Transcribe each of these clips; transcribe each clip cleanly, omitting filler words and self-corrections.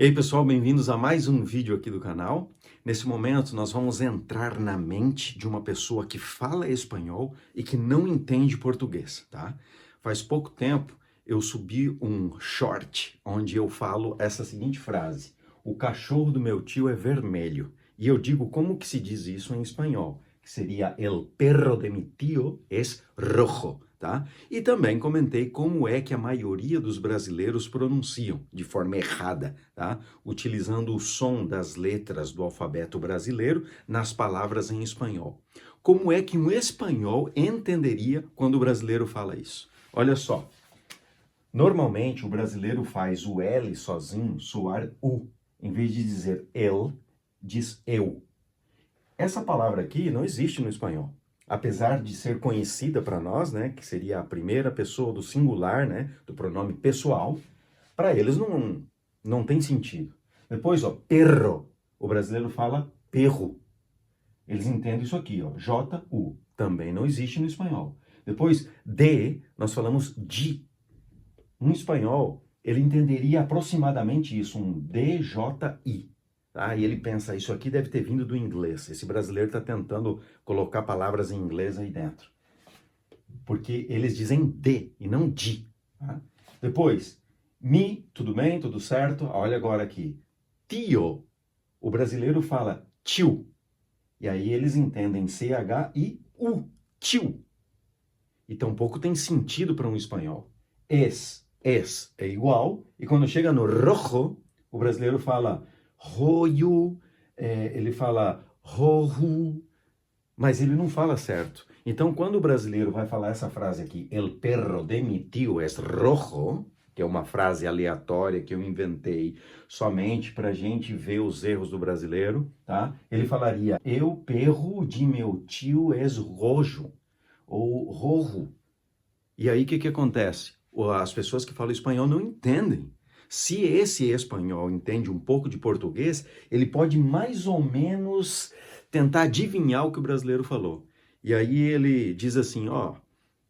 E aí, pessoal, bem-vindos a mais um vídeo aqui do canal. Nesse momento, nós vamos entrar na mente de uma pessoa que fala espanhol e que não entende português, tá? Faz pouco tempo, eu subi um short onde eu falo essa seguinte frase: o cachorro do meu tio é vermelho. E eu digo como que se diz isso em espanhol, que seria el perro de mi tío es rojo. Tá? E também comentei como é que a maioria dos brasileiros pronunciam de forma errada, tá? Utilizando o som das letras do alfabeto brasileiro nas palavras em espanhol. Como é que um espanhol entenderia quando o brasileiro fala isso? Olha só, normalmente o brasileiro faz o L sozinho soar U. Em vez de dizer el, diz eu. Essa palavra aqui não existe no espanhol. Apesar de ser conhecida para nós, né, que seria a primeira pessoa do singular, né, do pronome pessoal, para eles não tem sentido. Depois, ó, perro, o brasileiro fala perro. Eles entendem isso aqui, ó, J-U, também não existe no espanhol. Depois, de, nós falamos de. Um espanhol, ele entenderia aproximadamente isso, um D-J-I. Tá? E ele pensa, isso aqui deve ter vindo do inglês. Esse brasileiro está tentando colocar palavras em inglês aí dentro. Porque eles dizem de e não de. Tá? Depois, mi, tudo bem, tudo certo? Olha agora aqui. Tio, o brasileiro fala tio. E aí eles entendem C-H-I-U, tio. E tampouco tem sentido para um espanhol. Es é igual. E quando chega no rojo, o brasileiro fala roio, ele fala rojo, mas ele não fala certo. Então, quando o brasileiro vai falar essa frase aqui, el perro de mi tío es rojo, que é uma frase aleatória que eu inventei somente para a gente ver os erros do brasileiro, tá? Ele falaria, el perro de meu tio es rojo, ou rojo. E aí, o que acontece? As pessoas que falam espanhol não entendem. Se esse espanhol entende um pouco de português, ele pode mais ou menos tentar adivinhar o que o brasileiro falou. E aí ele diz assim, ó,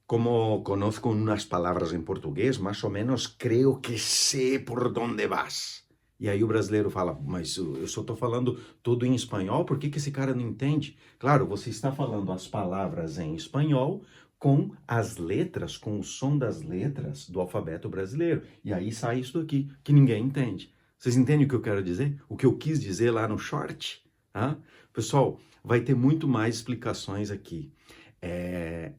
como conozco umas palavras em português, mais ou menos creio que sei por onde vas. E aí o brasileiro fala, mas eu só estou falando tudo em espanhol, por que esse cara não entende? Claro, você está falando as palavras em espanhol com as letras, com o som das letras do alfabeto brasileiro. E aí sai isso daqui, que ninguém entende. Vocês entendem o que eu quero dizer? O que eu quis dizer lá no short? Tá? Pessoal, vai ter muito mais explicações aqui.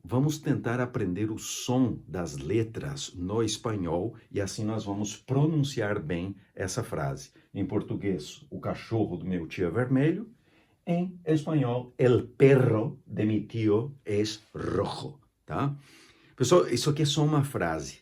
Vamos tentar aprender o som das letras no espanhol e assim nós vamos pronunciar bem essa frase. Em português, o cachorro do meu tio é vermelho. Em espanhol, el perro de mi tío es rojo. Tá? Pessoal, isso aqui é só uma frase.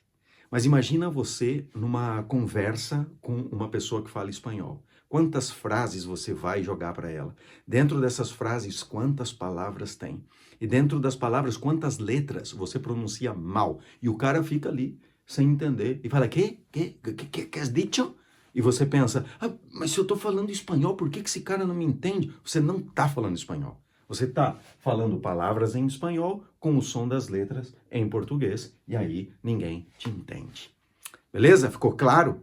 Mas imagina você numa conversa com uma pessoa que fala espanhol. Quantas frases você vai jogar para ela? Dentro dessas frases, quantas palavras tem? E dentro das palavras, quantas letras você pronuncia mal? E o cara fica ali, sem entender, e fala, que has dicho? E você pensa, mas se eu estou falando espanhol, por que esse cara não me entende? Você não está falando espanhol. Você está falando palavras em espanhol com o som das letras em português e aí ninguém te entende. Beleza? Ficou claro?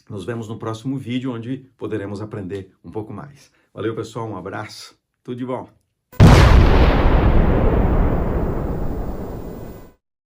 Nos vemos no próximo vídeo onde poderemos aprender um pouco mais. Valeu, pessoal. Um abraço. Tudo de bom.